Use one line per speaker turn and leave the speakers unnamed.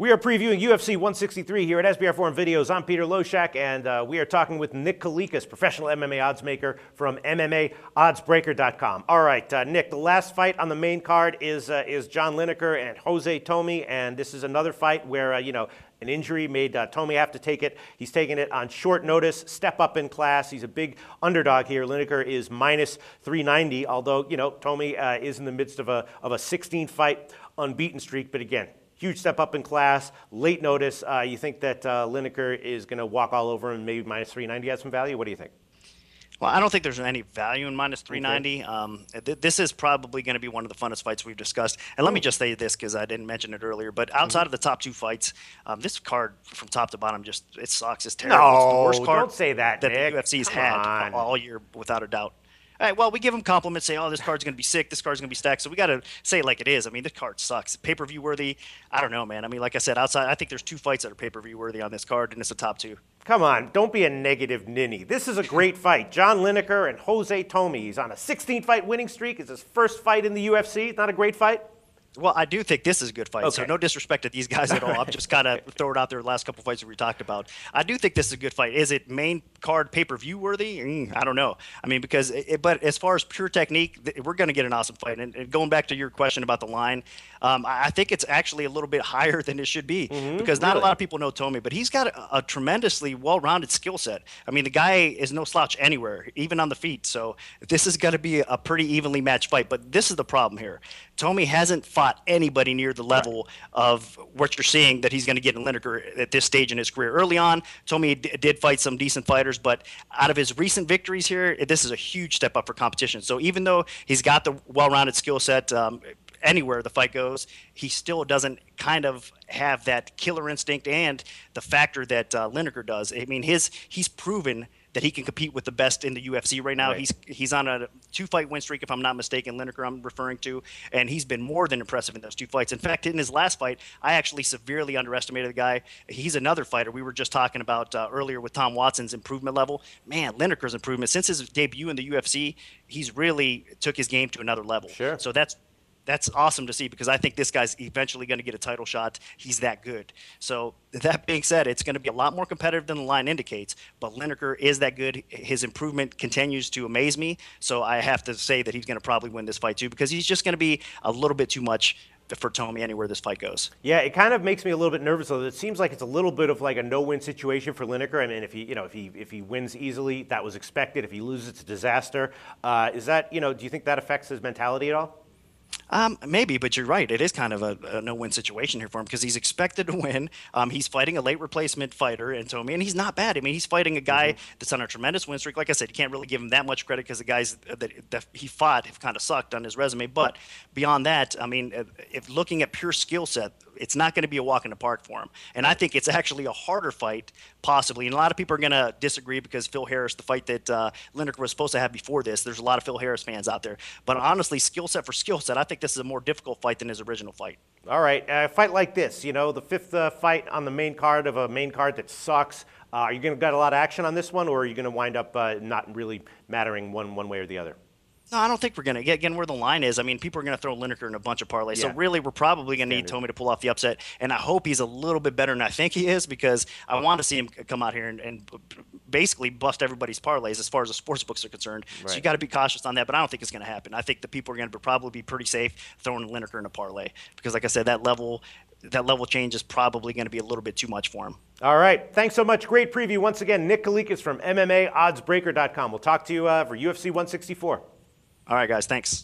We are previewing UFC 163 here at SBRForum Videos. I'm Peter Loshak, and we are talking with Nick Kalikas, professional MMA odds maker from MMAoddsbreaker.com. All right, Nick, the last fight on the main card is John Lineker and Jose Tome, and this is another fight where, an injury made Tome have to take it. He's taking it on short notice, step up in class. He's a big underdog here. Lineker is minus 390, although, Tome is in the midst of a 16-fight unbeaten streak, but again, huge step up in class, late notice. You think that Lineker is going to walk all over him, maybe minus 390 has some value? What do you think?
Well, I don't think there's any value in minus 390.
Okay.
This is probably going to be one of the funnest fights we've discussed. And let me just say this because I didn't mention it earlier, but outside of the top two fights, this card from top to bottom it sucks. It's terrible.
No,
it's the worst card
don't say that, Nick.
the UFC's
Come
had
on.
all year, without a doubt. All right, well, we give them compliments, say, oh, this card's going to be sick, this card's going to be stacked. So we got to say it like it is. I mean, this card sucks. Pay-per-view worthy, I don't know, man. I mean, like I said, outside, I think there's two fights that are pay-per-view worthy on this card, and it's the top two.
Come on, don't be a negative ninny. This is a great fight. John Lineker and Jose Tome. He's on a 16-fight winning streak. It's his first fight in the UFC. It's not a great fight?
Well, I do think this is a good fight, so
Okay.
no disrespect to these guys at all. I'm just kind of throwing it out there the last couple fights that we talked about. I do think this is a good fight. Is it main card pay-per-view worthy? I don't know. I mean, but as far as pure technique, we're going to get an awesome fight. And going back to your question about the line, I think it's actually a little bit higher than it should be because not a lot of people know Tome, but he's got a tremendously well-rounded skill set. I mean, the guy is no slouch anywhere, even on the feet. So this is going to be a pretty evenly matched fight. But this is the problem here. Tome hasn't fought anybody near the level of what you're seeing that he's going to get in Lineker at this stage in his career. Early on, Tome did fight some decent fighters, but out of his recent victories here, this is a huge step up for competition. So even though he's got the well-rounded skill set, anywhere the fight goes, he still doesn't kind of have that killer instinct and the factor that Lineker does. I mean, he's proven that he can compete with the best in the UFC right now.
Right.
He's on a 2-fight win streak, if I'm not mistaken, Lineker I'm referring to, and he's been more than impressive in those 2 fights. In fact, in his last fight, I actually severely underestimated the guy. He's another fighter we were just talking about earlier with Tom Watson's improvement level. Man, Lineker's improvement, since his debut in the UFC, he's really took his game to another level.
Sure.
So that's awesome to see because I think this guy's eventually going to get a title shot. He's that good. So that being said, it's going to be a lot more competitive than the line indicates, but Lineker is that good. His improvement continues to amaze me. So I have to say that he's going to probably win this fight too because he's just going to be a little bit too much for Tome anywhere this fight goes.
Yeah, it kind of makes me a little bit nervous, though. It seems like it's a little bit of like a no-win situation for Lineker. I mean, if he wins easily, that was expected. If he loses, it's a disaster. Is that, do you think that affects his mentality at all?
Maybe, but you're right. It is kind of a no-win situation here for him because he's expected to win. He's fighting a late replacement fighter in Tome, and he's not bad. I mean, he's fighting a guy that's on a tremendous win streak. Like I said, you can't really give him that much credit because the guys that he fought have kind of sucked on his resume. But beyond that, I mean, if looking at pure skill set, it's not going to be a walk in the park for him. And I think it's actually a harder fight, possibly. And a lot of people are going to disagree because Phil Harris, the fight that Lineker was supposed to have before this, there's a lot of Phil Harris fans out there. But honestly, skill set for skill set, I think this is a more difficult fight than his original fight.
All right, a fight like this, the fifth fight on the main card of a main card that sucks. Are you going to get a lot of action on this one, or are you going to wind up not really mattering one way or the other?
No, I don't think we're going to get, again, where the line is. I mean, people are going to throw Lineker in a bunch of parlays.
Yeah.
So really, we're probably going to need Tome to pull off the upset. And I hope he's a little bit better than I think he is because I want to see him come out here and basically bust everybody's parlays as far as the sports books are concerned.
Right.
So you got to be cautious on that, but I don't think it's going to happen. I think the people are going to probably be pretty safe throwing Lineker in a parlay because, like I said, that level change is probably going to be a little bit too much for him.
All right. Thanks so much. Great preview. Once again, Nick Kalikas from MMAoddsbreaker.com. We'll talk to you for UFC 164.
All right, guys. Thanks.